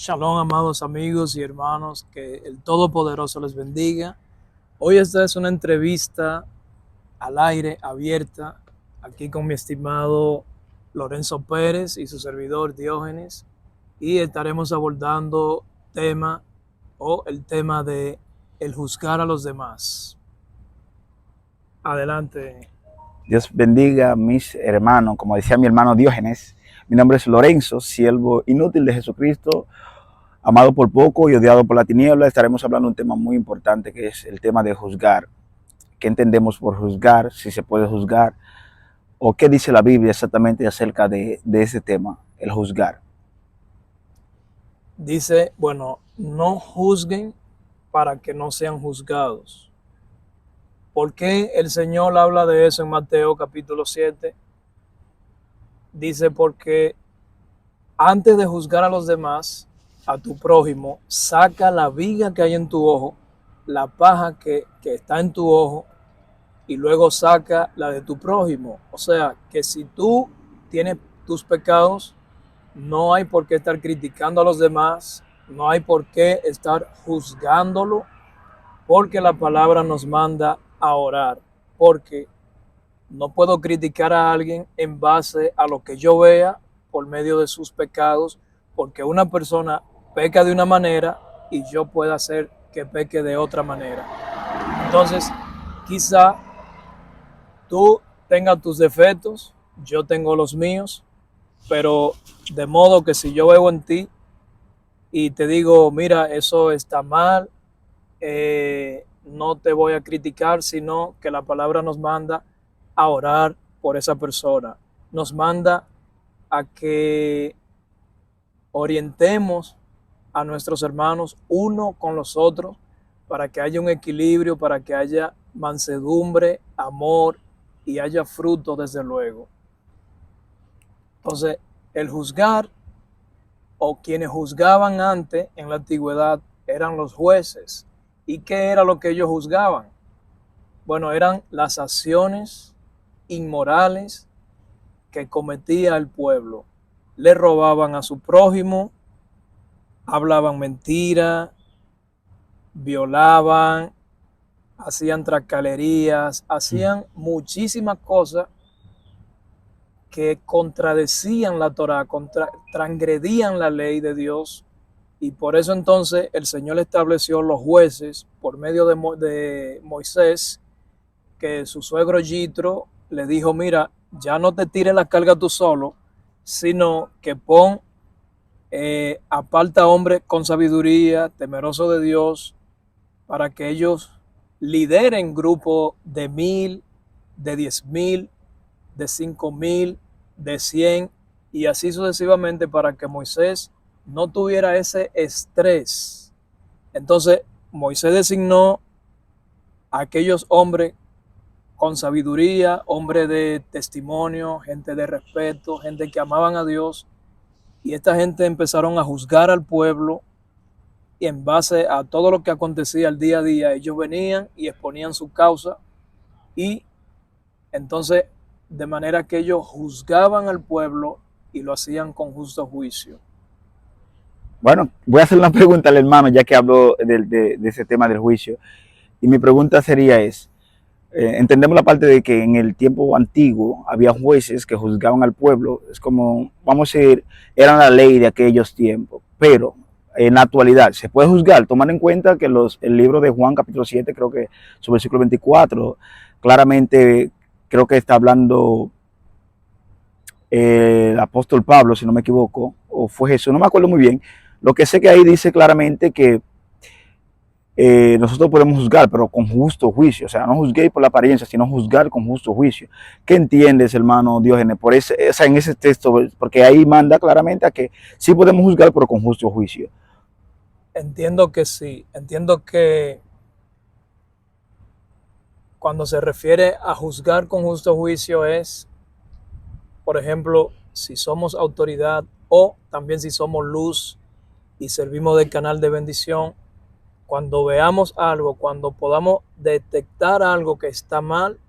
Shalom, amados amigos y hermanos, que el Todopoderoso les bendiga. Hoy esta es una entrevista al aire, abierta, aquí con mi estimado Lorenzo Pérez y su servidor Diógenes, y estaremos abordando el tema de el juzgar a los demás. Adelante. Dios bendiga a mis hermanos, como decía mi hermano Diógenes. Mi nombre es Lorenzo, siervo inútil de Jesucristo, amado por poco y odiado por la tiniebla. Estaremos hablando de un tema muy importante que es el tema de juzgar. ¿Qué entendemos por juzgar? Si se puede juzgar. ¿O qué dice la Biblia exactamente acerca de ese tema, el juzgar? Dice, no juzguen para que no sean juzgados. ¿Por qué el Señor habla de eso en Mateo capítulo 7? Dice, porque antes de juzgar a los demás, a tu prójimo, saca la viga que hay en tu ojo, la paja que está en tu ojo, y luego saca la de tu prójimo. O sea, que si tú tienes tus pecados, no hay por qué estar criticando a los demás, no hay por qué estar juzgándolo, porque la palabra nos manda a orar. Porque no puedo criticar a alguien en base a lo que yo vea por medio de sus pecados, porque una persona peca de una manera y yo puedo hacer que peque de otra manera. Entonces, quizá tú tengas tus defectos, yo tengo los míos, pero de modo que si yo veo en ti y te digo, mira, eso está mal, no te voy a criticar, sino que la palabra nos manda a orar por esa persona. Nos manda a que orientemos a nuestros hermanos uno con los otros para que haya un equilibrio, para que haya mansedumbre, amor y haya fruto desde luego. Entonces, el juzgar o quienes juzgaban antes en la antigüedad eran los jueces. ¿Y qué era lo que ellos juzgaban? Bueno, eran las acciones inmorales que cometía el pueblo. Le robaban a su prójimo, hablaban mentira, violaban, hacían tracalerías, hacían muchísimas cosas que contradecían la Torá, transgredían la ley de Dios. Y por eso entonces el Señor estableció los jueces por medio de Moisés, que su suegro Yitro le dijo, mira, ya no te tires la carga tú solo, sino que pon, aparta hombres con sabiduría, temeroso de Dios, para que ellos lideren grupos de 1,000, de 10,000, de 5,000, de 100 y así sucesivamente para que Moisés no tuviera ese estrés. Entonces Moisés designó a aquellos hombres con sabiduría, hombres de testimonio, gente de respeto, gente que amaban a Dios, y esta gente empezaron a juzgar al pueblo y en base a todo lo que acontecía el día a día, ellos venían y exponían su causa y entonces de manera que ellos juzgaban al pueblo y lo hacían con justo juicio. Bueno, voy a hacer una pregunta al hermano, ya que habló de ese tema del juicio. Y mi pregunta sería entendemos la parte de que en el tiempo antiguo había jueces que juzgaban al pueblo, es como, vamos a decir, era la ley de aquellos tiempos, pero en la actualidad se puede juzgar, tomar en cuenta que el libro de Juan capítulo 7, creo que su versículo 24, claramente creo que está hablando el apóstol Pablo, si no me equivoco, o fue Jesús, no me acuerdo muy bien. Lo que sé que ahí dice claramente que nosotros podemos juzgar, pero con justo juicio. O sea, no juzguéis por la apariencia, sino juzgar con justo juicio. ¿Qué entiendes, hermano Diógenes, en ese texto? Porque ahí manda claramente a que sí podemos juzgar, pero con justo juicio. Entiendo que sí, entiendo que cuando se refiere a juzgar con justo juicio es, por ejemplo, si somos autoridad o también si somos luz y servimos de canal de bendición, cuando veamos algo, cuando podamos detectar algo que está mal,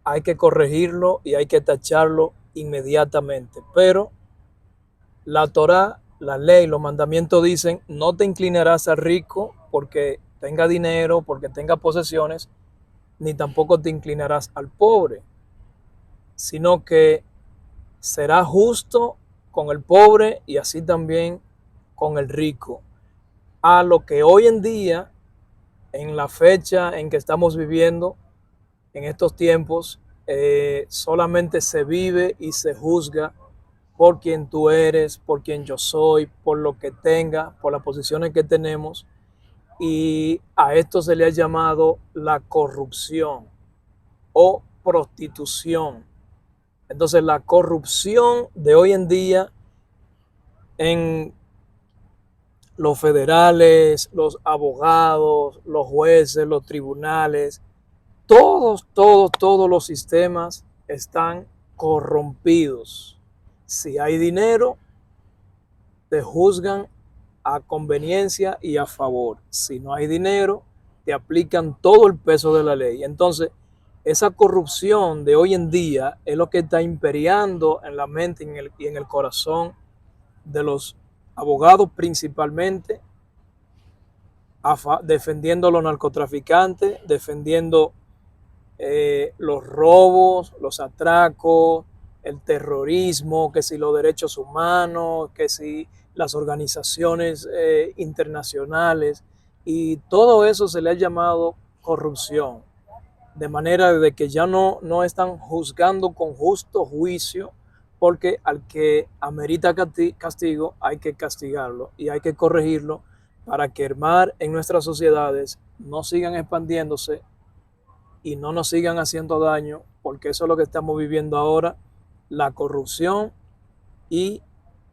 hay que corregirlo y hay que tacharlo inmediatamente. Pero la Torá la ley, los mandamientos dicen, no te inclinarás al rico porque tenga dinero, porque tenga posesiones, ni tampoco te inclinarás al pobre, sino que será justo con el pobre y así también con el rico. A lo que hoy en día, en la fecha en que estamos viviendo, en estos tiempos, solamente se vive y se juzga por quien tú eres, por quien yo soy, por lo que tenga, por las posiciones que tenemos. Y a esto se le ha llamado la corrupción o prostitución. Entonces la corrupción de hoy en día en los federales, los abogados, los jueces, los tribunales, todos los sistemas están corrompidos. Si hay dinero, te juzgan a conveniencia y a favor. Si no hay dinero, te aplican todo el peso de la ley. Entonces, esa corrupción de hoy en día es lo que está imperiando en la mente y en el corazón de los abogados principalmente, defendiendo a los narcotraficantes, defendiendo los robos, los atracos, el terrorismo, que si los derechos humanos, que si las organizaciones internacionales, y todo eso se le ha llamado corrupción, de manera de que ya no están juzgando con justo juicio, porque al que amerita castigo hay que castigarlo y hay que corregirlo para que el mal en nuestras sociedades no sigan expandiéndose y no nos sigan haciendo daño, porque eso es lo que estamos viviendo ahora, la corrupción y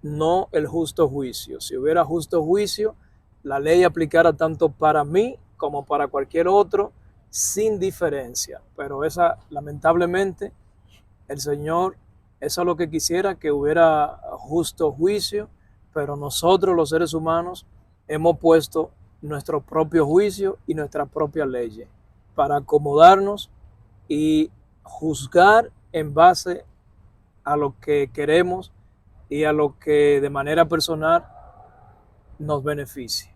no el justo juicio. Si hubiera justo juicio, la ley aplicara tanto para mí como para cualquier otro, sin diferencia. Pero esa, lamentablemente, el Señor, eso es lo que quisiera, que hubiera justo juicio, pero nosotros los seres humanos hemos puesto nuestro propio juicio y nuestras propias leyes para acomodarnos y juzgar en base a lo que queremos y a lo que de manera personal nos beneficie.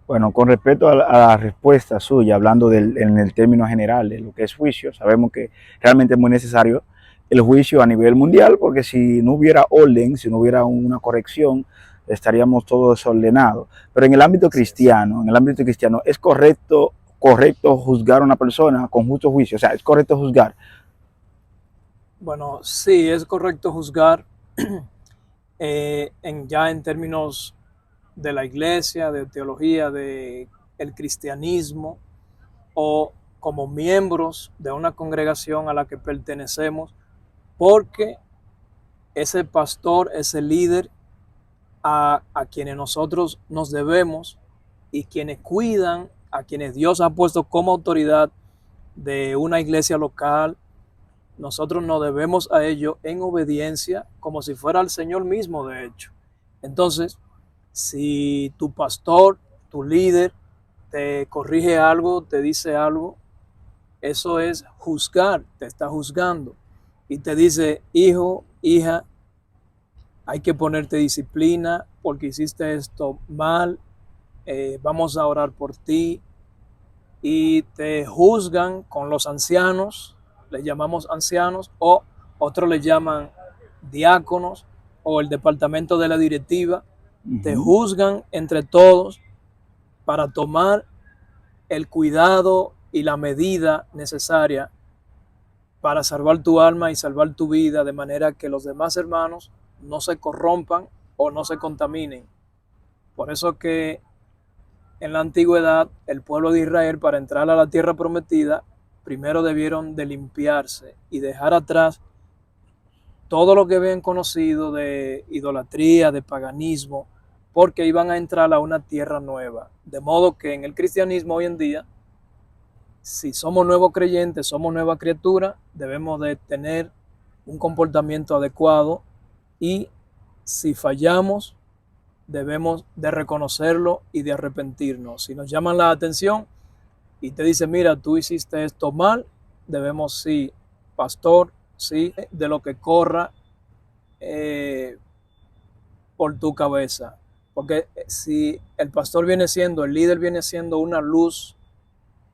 Bueno, con respecto a la respuesta suya, hablando en el término general de lo que es juicio, sabemos que realmente es muy necesario el juicio a nivel mundial, porque si no hubiera orden, si no hubiera una corrección, estaríamos todos desordenados. Pero en el ámbito cristiano, ¿es correcto juzgar a una persona con justo juicio? O sea, ¿es correcto juzgar? Bueno, sí, es correcto juzgar ya en términos de la iglesia, de teología, de el cristianismo, o como miembros de una congregación a la que pertenecemos, porque ese pastor, ese líder a quienes nosotros nos debemos y quienes cuidan, a quienes Dios ha puesto como autoridad de una iglesia local, nosotros nos debemos a ellos en obediencia, como si fuera el Señor mismo, de hecho. Entonces, si tu pastor, tu líder, te corrige algo, te dice algo, eso es juzgar, te está juzgando. Y te dice, hijo, hija, hay que ponerte disciplina porque hiciste esto mal, vamos a orar por ti. Y te juzgan con los ancianos, les llamamos ancianos, o otros le llaman diáconos, o el departamento de la directiva. Te juzgan entre todos para tomar el cuidado y la medida necesaria para salvar tu alma y salvar tu vida, de manera que los demás hermanos no se corrompan o no se contaminen. Por eso que en la antigüedad el pueblo de Israel, para entrar a la tierra prometida, primero debieron de limpiarse y dejar atrás todo lo que habían conocido de idolatría, de paganismo, porque iban a entrar a una tierra nueva. De modo que en el cristianismo hoy en día, si somos nuevos creyentes, somos nueva criatura, debemos de tener un comportamiento adecuado, y si fallamos, debemos de reconocerlo y de arrepentirnos. Si nos llaman la atención y te dicen, mira, tú hiciste esto mal, debemos, sí, pastor, sí, de lo que corra por tu cabeza. Porque si el pastor viene siendo, el líder viene siendo una luz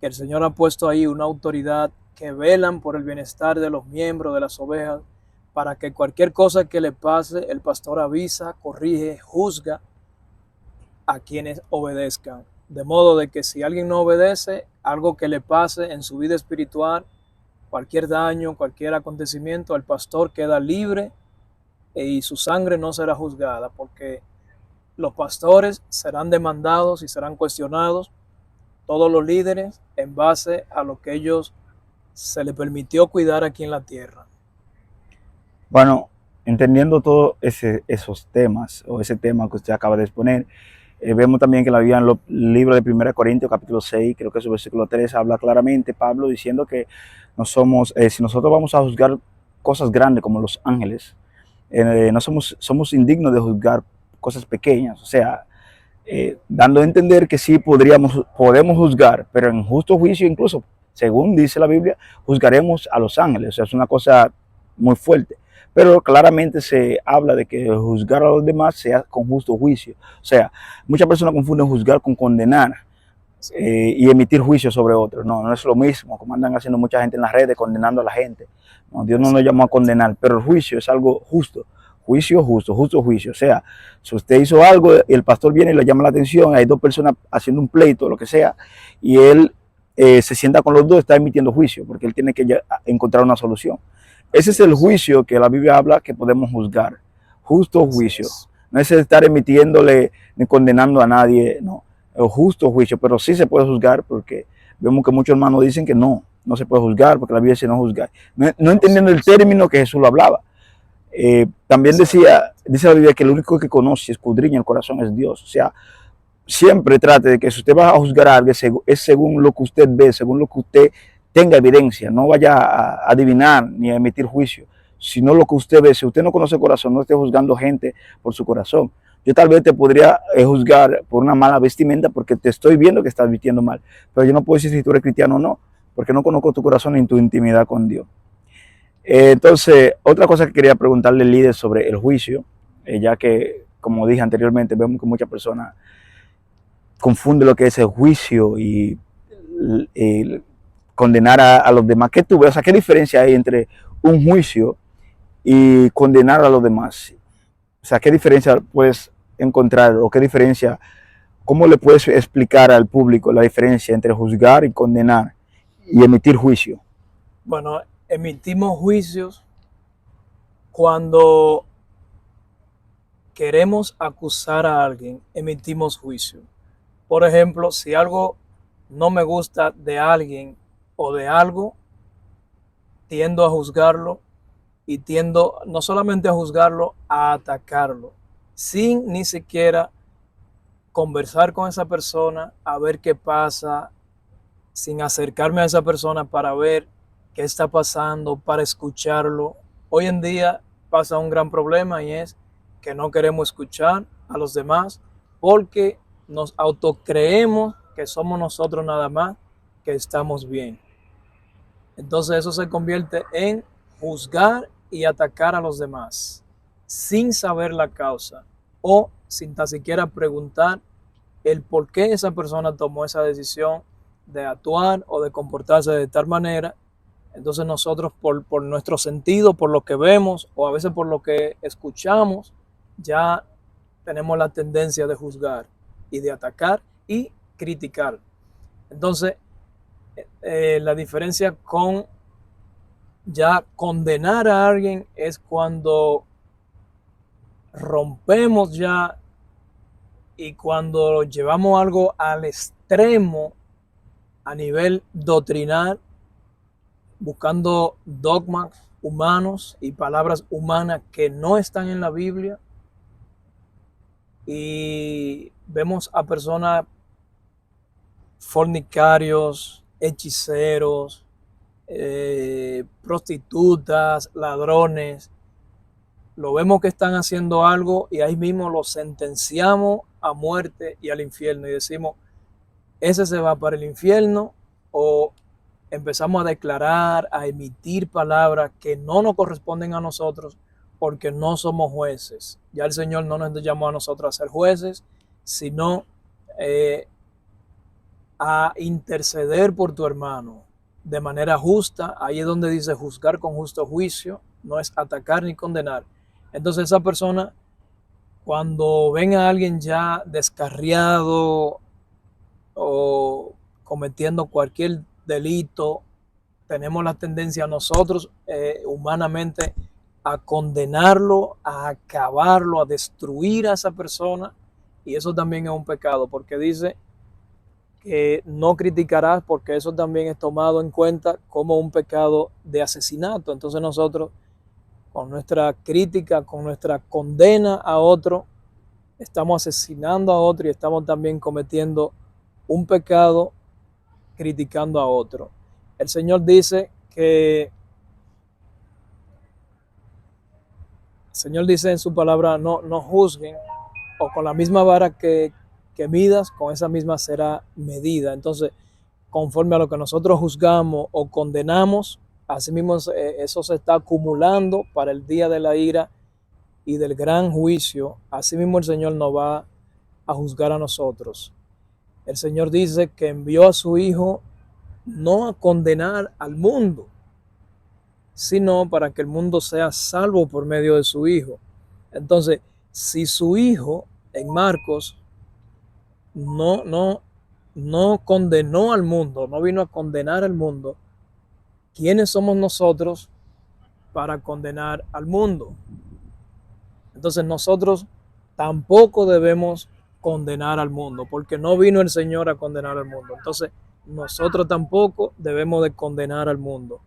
que el Señor ha puesto ahí, una autoridad que velan por el bienestar de los miembros, de las ovejas, para que cualquier cosa que le pase, el pastor avisa, corrige, juzga a quienes obedezcan. De modo de que si alguien no obedece, algo que le pase en su vida espiritual, cualquier daño, cualquier acontecimiento, el pastor queda libre y su sangre no será juzgada, porque los pastores serán demandados y serán cuestionados, todos los líderes, en base a lo que ellos se les permitió cuidar aquí en la tierra. Bueno, entendiendo todos esos temas, o ese tema que usted acaba de exponer, vemos también que la Biblia en el libro de 1 Corintios capítulo 6, creo que su versículo 3, habla claramente Pablo diciendo que no somos, si nosotros vamos a juzgar cosas grandes como los ángeles, no somos indignos de juzgar cosas pequeñas, o sea, dando a entender que sí podemos juzgar, pero en justo juicio incluso, según dice la Biblia, juzgaremos a los ángeles, o sea, es una cosa muy fuerte. Pero claramente se habla de que juzgar a los demás sea con justo juicio. O sea, muchas personas confunden juzgar con condenar y emitir juicio sobre otros. No, no es lo mismo, como andan haciendo mucha gente en las redes, condenando a la gente. No, Dios no nos llamó a condenar, pero el juicio es algo justo. Juicio justo, justo juicio. O sea, si usted hizo algo y el pastor viene y le llama la atención, hay dos personas haciendo un pleito, lo que sea, y él se sienta con los dos, está emitiendo juicio, porque él tiene que encontrar una solución. Ese es el juicio que la Biblia habla que podemos juzgar. Justo juicio. No es estar emitiéndole ni condenando a nadie, no. Es justo juicio, pero sí se puede juzgar porque vemos que muchos hermanos dicen que no se puede juzgar porque la Biblia dice no juzgar. No entendiendo el término que Jesús lo hablaba. También dice la Biblia que el único que conoce y escudriña el corazón es Dios. O sea, siempre trate de que si usted va a juzgar a alguien, es según lo que usted ve, según lo que usted tenga evidencia, no vaya a adivinar ni a emitir juicio, sino lo que usted ve. Si usted no conoce el corazón, no esté juzgando gente por su corazón. Yo tal vez te podría juzgar por una mala vestimenta porque te estoy viendo que estás vistiendo mal, pero yo no puedo decir si tú eres cristiano o no, porque no conozco tu corazón ni tu intimidad con Dios. Entonces, otra cosa que quería preguntarle al líder sobre el juicio, ya que, como dije anteriormente, vemos que muchas personas confunden lo que es el juicio y condenar a los demás. ¿Qué tú ves? O sea, ¿qué diferencia hay entre un juicio y condenar a los demás? O sea, ¿qué diferencia puedes encontrar o qué diferencia, cómo le puedes explicar al público la diferencia entre juzgar y condenar y emitir juicio? Bueno, emitimos juicios cuando queremos acusar a alguien, emitimos juicio. Por ejemplo, si algo no me gusta de alguien o de algo, tiendo a juzgarlo y tiendo no solamente a juzgarlo, a atacarlo, sin ni siquiera conversar con esa persona, a ver qué pasa, sin acercarme a esa persona para ver qué está pasando, para escucharlo. Hoy en día pasa un gran problema y es que no queremos escuchar a los demás porque nos autocreemos que somos nosotros nada más que estamos bien. Entonces eso se convierte en juzgar y atacar a los demás sin saber la causa o sin tan siquiera preguntar el por qué esa persona tomó esa decisión de actuar o de comportarse de tal manera. Entonces nosotros por nuestro sentido, por lo que vemos o a veces por lo que escuchamos, ya tenemos la tendencia de juzgar y de atacar y criticar. Entonces, la diferencia con ya condenar a alguien es cuando rompemos ya y cuando llevamos algo al extremo a nivel doctrinal, buscando dogmas humanos y palabras humanas que no están en la Biblia, y vemos a personas fornicarios, hechiceros, prostitutas, ladrones, lo vemos que están haciendo algo y ahí mismo los sentenciamos a muerte y al infierno y decimos, ese se va para el infierno, o empezamos a declarar, a emitir palabras que no nos corresponden a nosotros, porque no somos jueces. Ya el Señor no nos llamó a nosotros a ser jueces, sino a interceder por tu hermano de manera justa. Ahí es donde dice juzgar con justo juicio, no es atacar ni condenar. Entonces esa persona, cuando ven a alguien ya descarriado o cometiendo cualquier delito, tenemos la tendencia nosotros humanamente a condenarlo, a acabarlo, a destruir a esa persona, y eso también es un pecado, porque dice que no criticarás, porque eso también es tomado en cuenta como un pecado de asesinato. Entonces nosotros, con nuestra crítica, con nuestra condena a otro, estamos asesinando a otro y estamos también cometiendo un pecado criticando a otro. El Señor dice que, el Señor dice en su palabra, no juzguen, o con la misma vara que midas, con esa misma será medida. Entonces, conforme a lo que nosotros juzgamos o condenamos, asimismo eso se está acumulando para el día de la ira y del gran juicio. Asimismo el Señor nos va a juzgar a nosotros. El Señor dice que envió a su Hijo no a condenar al mundo, sino para que el mundo sea salvo por medio de su Hijo. Entonces, si su Hijo en Marcos no condenó al mundo, no vino a condenar al mundo, ¿quiénes somos nosotros para condenar al mundo? Entonces nosotros tampoco debemos condenar al mundo, porque no vino el Señor a condenar al mundo. Entonces nosotros tampoco debemos de condenar al mundo.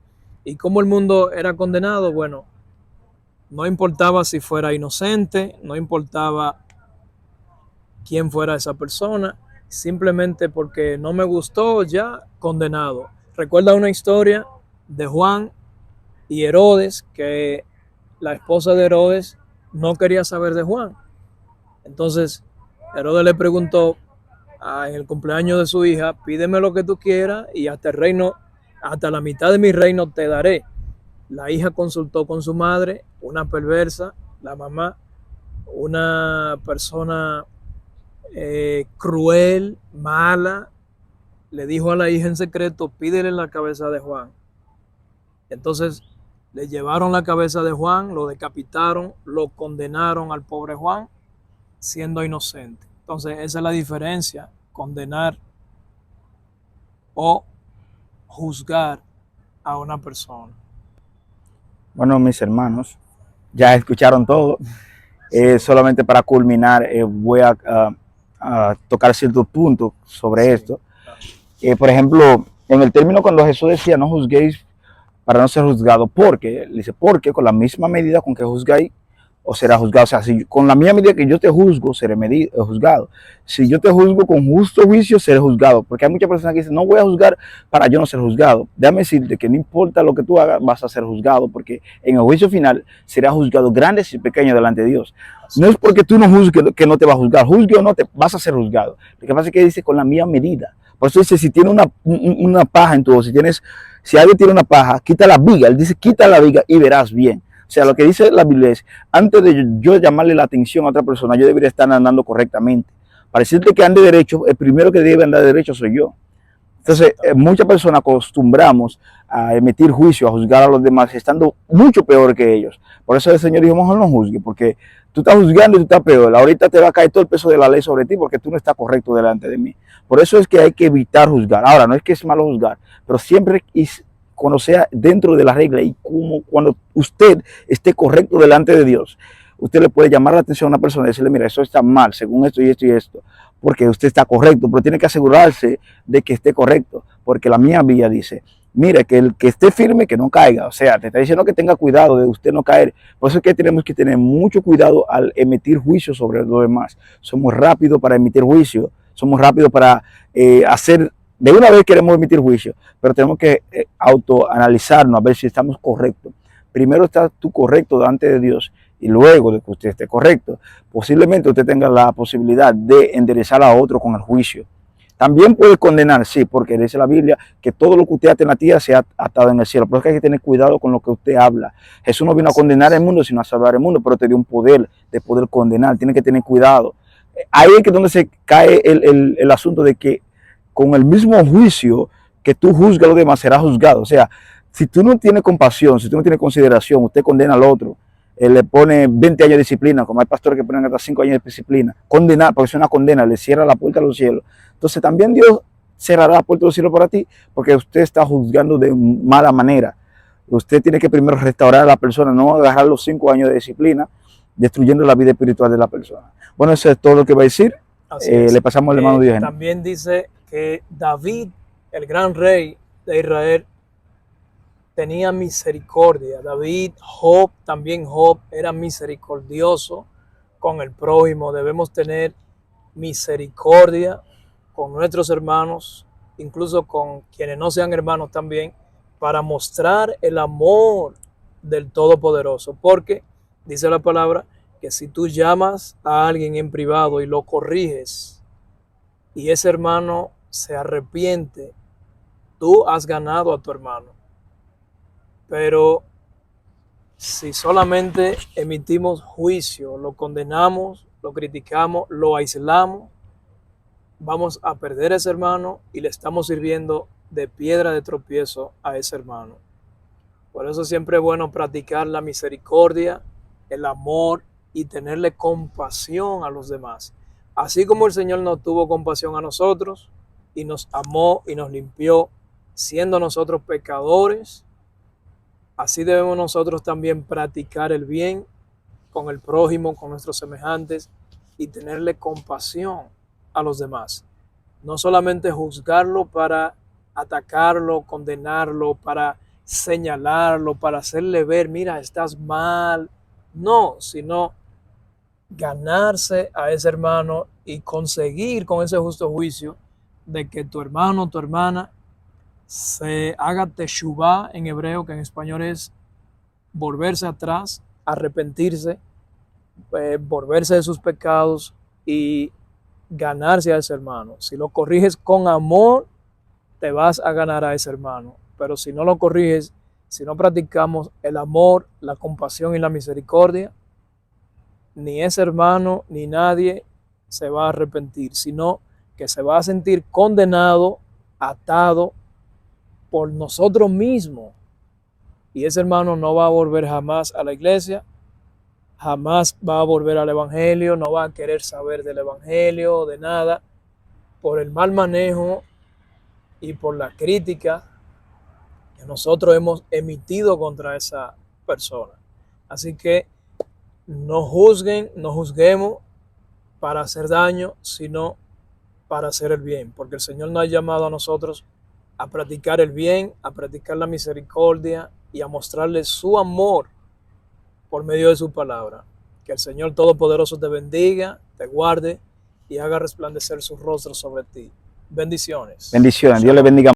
¿Y cómo el mundo era condenado? Bueno, no importaba si fuera inocente, no importaba quién fuera esa persona, simplemente porque no me gustó, ya condenado. Recuerda una historia de Juan y Herodes, que la esposa de Herodes no quería saber de Juan. Entonces Herodes le preguntó en el cumpleaños de su hija, pídeme lo que tú quieras y hasta el reino, hasta la mitad de mi reino te daré. La hija consultó con su madre, una perversa, la mamá, una persona cruel, mala, le dijo a la hija en secreto, pídele la cabeza de Juan. Entonces le llevaron la cabeza de Juan, lo decapitaron, lo condenaron al pobre Juan, siendo inocente. Entonces esa es la diferencia, condenar o juzgar a una persona. Bueno, mis hermanos, ya escucharon todo. Solamente para culminar, voy a tocar ciertos puntos sobre esto. Por ejemplo, en el término cuando Jesús decía no juzguéis para no ser juzgado, porque dice, porque con la misma medida con que juzgáis, os será juzgado. O sea, si con la misma medida que yo te juzgo, seré juzgado. Si yo te juzgo con justo juicio, seré juzgado. Porque hay muchas personas que dicen, no voy a juzgar para yo no ser juzgado. Déjame decirte que no importa lo que tú hagas, vas a ser juzgado, porque en el juicio final será juzgado grandes y pequeños delante de Dios. No es porque tú no juzgues que no te va a juzgar. Juzgue o no, te vas a ser juzgado. Lo que pasa es que dice con la misma medida. Por eso dice, si tiene una paja en tu ojo, si alguien tiene una paja, quita la viga. Él dice, quita la viga y verás bien. O sea, lo que dice la Biblia es, antes de yo llamarle la atención a otra persona, yo debería estar andando correctamente. Para decirte que ande derecho, el primero que debe andar derecho soy yo. Entonces, muchas personas acostumbramos a emitir juicio, a juzgar a los demás, estando mucho peor que ellos. Por eso el Señor dijo, mejor no juzgue, porque tú estás juzgando y tú estás peor. Ahorita te va a caer todo el peso de la ley sobre ti porque tú no estás correcto delante de mí. Por eso es que hay que evitar juzgar. Ahora, no es que es malo juzgar, pero siempre cuando sea dentro de la regla y cuando usted esté correcto delante de Dios, usted le puede llamar la atención a una persona y decirle, mira, eso está mal, según esto y esto y esto, porque usted está correcto, pero tiene que asegurarse de que esté correcto, porque la mía Biblia dice, mira, que el que esté firme, que no caiga. O sea, te está diciendo que tenga cuidado de usted no caer. Por eso es que tenemos que tener mucho cuidado al emitir juicio sobre los demás. Somos rápidos para emitir juicio, somos rápidos para hacer. De una vez queremos emitir juicio, pero tenemos que autoanalizarnos a ver si estamos correctos. Primero estás tú correcto delante de Dios y luego de que usted esté correcto, posiblemente usted tenga la posibilidad de enderezar a otro con el juicio. También puede condenar, sí, porque dice la Biblia que todo lo que usted ate en la tierra se ha atado en el cielo. Pero es que hay que tener cuidado con lo que usted habla. Jesús no vino a condenar el mundo, sino a salvar el mundo, pero te dio un poder de poder condenar. Tiene que tener cuidado. Ahí es que donde se cae el asunto de que con el mismo juicio que tú juzgas a los demás, será juzgado. O sea, si tú no tienes compasión, si tú no tienes consideración, usted condena al otro, le pone 20 años de disciplina, como hay pastores que ponen hasta 5 años de disciplina, condenar, porque es una condena, le cierra la puerta a los cielos. Entonces también Dios cerrará la puerta de los cielos para ti, porque usted está juzgando de mala manera. Usted tiene que primero restaurar a la persona, no agarrar los 5 años de disciplina, destruyendo la vida espiritual de la persona. Bueno, eso es todo lo que va a decir. Le pasamos al hermano Diógenes. También dice que David, el gran rey de Israel, tenía misericordia. David, también Job era misericordioso con el prójimo. Debemos tener misericordia con nuestros hermanos, incluso con quienes no sean hermanos también, para mostrar el amor del Todopoderoso. Porque dice la palabra que si tú llamas a alguien en privado y lo corriges y ese hermano se arrepiente, tú has ganado a tu hermano. Pero si solamente emitimos juicio, lo condenamos, lo criticamos, lo aislamos, vamos a perder a ese hermano y le estamos sirviendo de piedra de tropiezo a ese hermano. Por eso siempre es bueno practicar la misericordia, el amor y tenerle compasión a los demás. Así como el Señor nos tuvo compasión a nosotros y nos amó y nos limpió, siendo nosotros pecadores, así debemos nosotros también practicar el bien con el prójimo, con nuestros semejantes y tenerle compasión a los demás. No solamente juzgarlo para atacarlo, condenarlo, para señalarlo, para hacerle ver, mira, estás mal. No, sino ganarse a ese hermano y conseguir con ese justo juicio de que tu hermano, tu hermana, se haga teshuvá en hebreo, que en español es volverse atrás, arrepentirse, volverse de sus pecados y ganarse a ese hermano. Si lo corriges con amor, te vas a ganar a ese hermano. Pero si no lo corriges, si no practicamos el amor, la compasión y la misericordia, ni ese hermano ni nadie se va a arrepentir, sino que se va a sentir condenado, atado por nosotros mismos. Y ese hermano no va a volver jamás a la iglesia, jamás va a volver al evangelio, no va a querer saber del evangelio, de nada, por el mal manejo y por la crítica que nosotros hemos emitido contra esa persona. Así que no juzguen, no juzguemos para hacer daño, sino para hacer el bien, porque el Señor nos ha llamado a nosotros a practicar el bien, a practicar la misericordia y a mostrarle su amor por medio de su palabra. Que el Señor Todopoderoso te bendiga, te guarde y haga resplandecer su rostro sobre ti. Bendiciones. Bendiciones. Dios le bendiga.